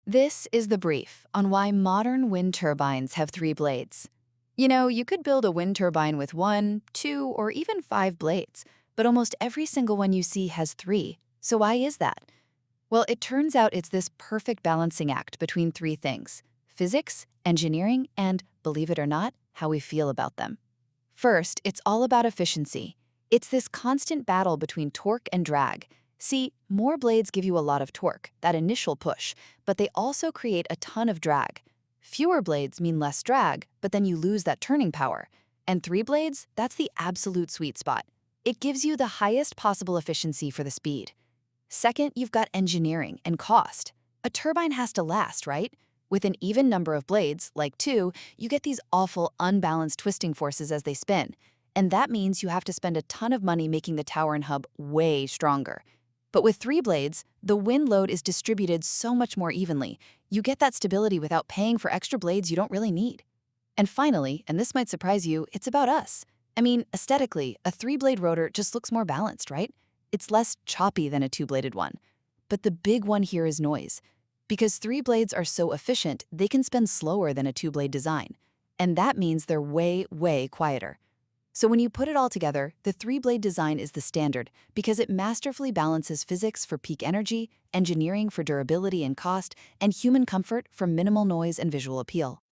This is the brief on why modern wind turbines have three blades. You know, you could build a wind turbine with one, two, or even five blades, but almost every single one you see has three. So why is that? Well, it turns out it's this perfect balancing act between three things: physics, engineering, and, believe it or not, how we feel about them. First, it's all about efficiency. It's this constant battle between torque and drag. See, more blades give you a lot of torque, that initial push, but they also create a ton of drag. Fewer blades mean less drag, but then you lose that turning power. And three blades, that's the absolute sweet spot. It gives you the highest possible efficiency for the speed. Second, you've got engineering and cost. A turbine has to last, right? With an even number of blades, like two, you get these awful, unbalanced twisting forces as they spin. And that means you have to spend a ton of money making the tower and hub way stronger. But with three blades, the wind load is distributed so much more evenly. You get that stability without paying for extra blades you don't really need. And finally, and this might surprise you, it's about us. I mean, aesthetically, a three-blade rotor just looks more balanced, right? It's less choppy than a two-bladed one. But the big one here is noise. Because three blades are so efficient, they can spin slower than a two-blade design. And that means they're way, way quieter. So when you put it all together, the three-blade design is the standard because it masterfully balances physics for peak energy, engineering for durability and cost, and human comfort for minimal noise and visual appeal.